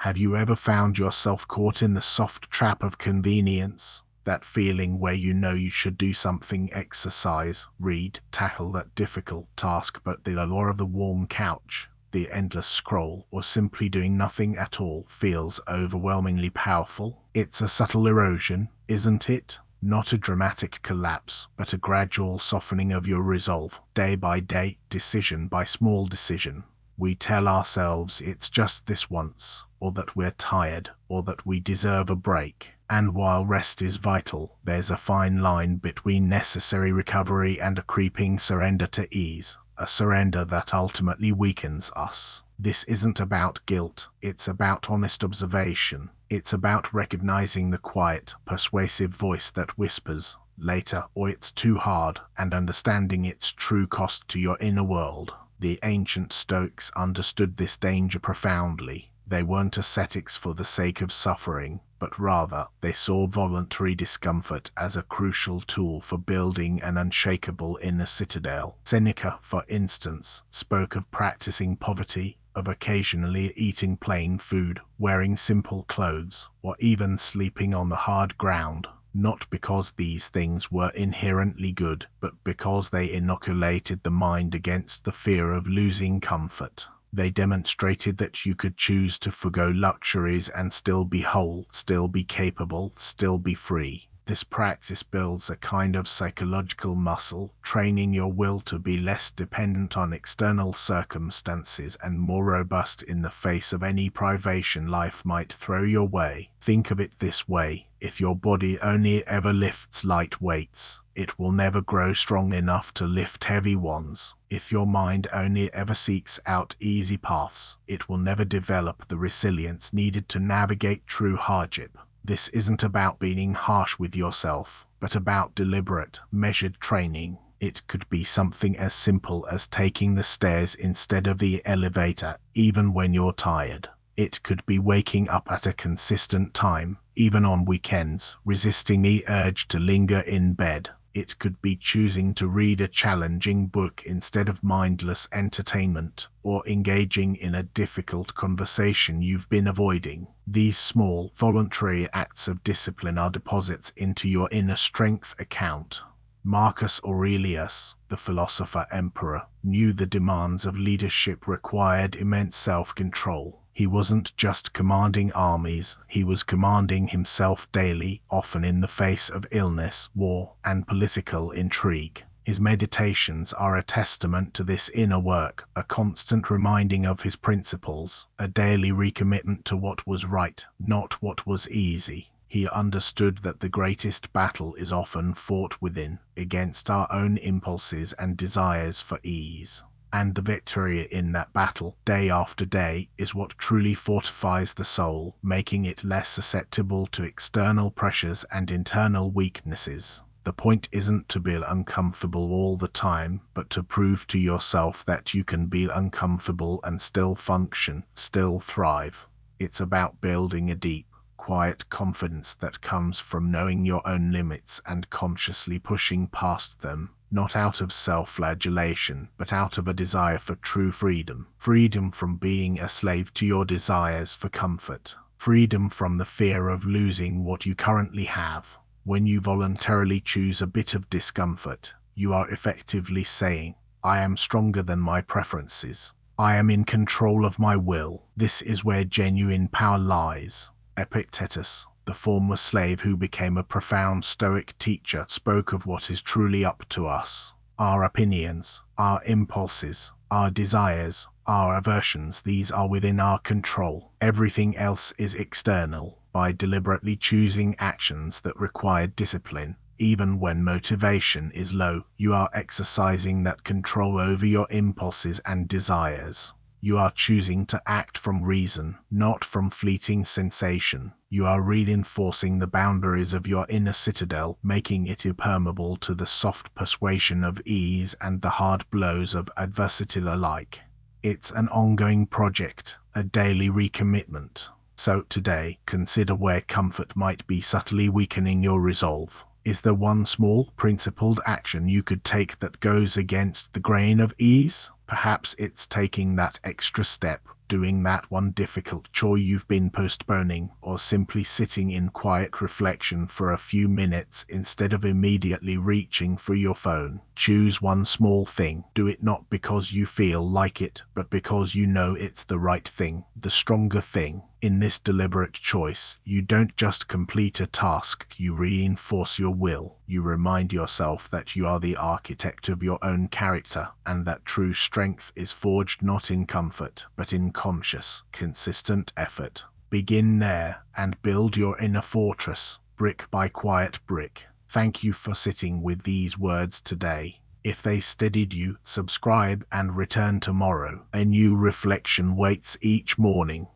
Have you ever found yourself caught in the soft trap of convenience? That feeling where you know you should do something, exercise, read, tackle that difficult task, but the allure of the warm couch, the endless scroll, or simply doing nothing at all feels overwhelmingly powerful. It's a subtle erosion, isn't it? Not a dramatic collapse, but a gradual softening of your resolve, day by day, decision by small decision. We tell ourselves it's just this once, or that we're tired, or that we deserve a break. And while rest is vital, there's a fine line between necessary recovery and a creeping surrender to ease, a surrender that ultimately weakens us. This isn't about guilt, it's about honest observation. It's about recognizing the quiet, persuasive voice that whispers, later, or it's too hard, and understanding its true cost to your inner world. The ancient Stoics understood this danger profoundly. They weren't ascetics for the sake of suffering, but rather they saw voluntary discomfort as a crucial tool for building an unshakable inner citadel. Seneca, for instance, spoke of practicing poverty, of occasionally eating plain food, wearing simple clothes, or even sleeping on the hard ground. Not because these things were inherently good, but because they inoculated the mind against the fear of losing comfort. They demonstrated that you could choose to forgo luxuries and still be whole, still be capable, still be free. This practice builds a kind of psychological muscle, training your will to be less dependent on external circumstances and more robust in the face of any privation life might throw your way. Think of it this way: if your body only ever lifts light weights, it will never grow strong enough to lift heavy ones. If your mind only ever seeks out easy paths, it will never develop the resilience needed to navigate true hardship. This isn't about being harsh with yourself, but about deliberate, measured training. It could be something as simple as taking the stairs instead of the elevator, even when you're tired. It could be waking up at a consistent time, even on weekends, resisting the urge to linger in bed. It could be choosing to read a challenging book instead of mindless entertainment, or engaging in a difficult conversation you've been avoiding. These small, voluntary acts of discipline are deposits into your inner strength account. Marcus Aurelius, the philosopher-emperor, knew the demands of leadership required immense self-control. He wasn't just commanding armies, he was commanding himself daily, often in the face of illness, war, and political intrigue. His meditations are a testament to this inner work, a constant reminding of his principles, a daily recommitment to what was right, not what was easy. He understood that the greatest battle is often fought within, against our own impulses and desires for ease. And the victory in that battle, day after day, is what truly fortifies the soul, making it less susceptible to external pressures and internal weaknesses. The point isn't to be uncomfortable all the time, but to prove to yourself that you can be uncomfortable and still function, still thrive. It's about building a deep, quiet confidence that comes from knowing your own limits and consciously pushing past them. Not out of self-flagellation, but out of a desire for true freedom. Freedom from being a slave to your desires for comfort. Freedom from the fear of losing what you currently have. When you voluntarily choose a bit of discomfort, you are effectively saying, I am stronger than my preferences. I am in control of my will. This is where genuine power lies. Epictetus, the former slave who became a profound Stoic teacher, spoke of what is truly up to us. Our opinions, our impulses, our desires, our aversions, these are within our control. Everything else is external. By deliberately choosing actions that require discipline, even when motivation is low, you are exercising that control over your impulses and desires. You are choosing to act from reason, not from fleeting sensation. You are reinforcing the boundaries of your inner citadel, making it impermeable to the soft persuasion of ease and the hard blows of adversity alike. It's an ongoing project, a daily recommitment. So today, consider where comfort might be subtly weakening your resolve. Is there one small, principled action you could take that goes against the grain of ease? Perhaps it's taking that extra step, doing that one difficult chore you've been postponing, or simply sitting in quiet reflection for a few minutes instead of immediately reaching for your phone. Choose one small thing. Do it not because you feel like it, but because you know it's the right thing, the stronger thing. In this deliberate choice, you don't just complete a task, you reinforce your will. You remind yourself that you are the architect of your own character, and that true strength is forged not in comfort, but in conscious, consistent effort. Begin there and build your inner fortress, brick by quiet brick. Thank you for sitting with these words today. If they steadied you, subscribe and return tomorrow. A new reflection waits each morning.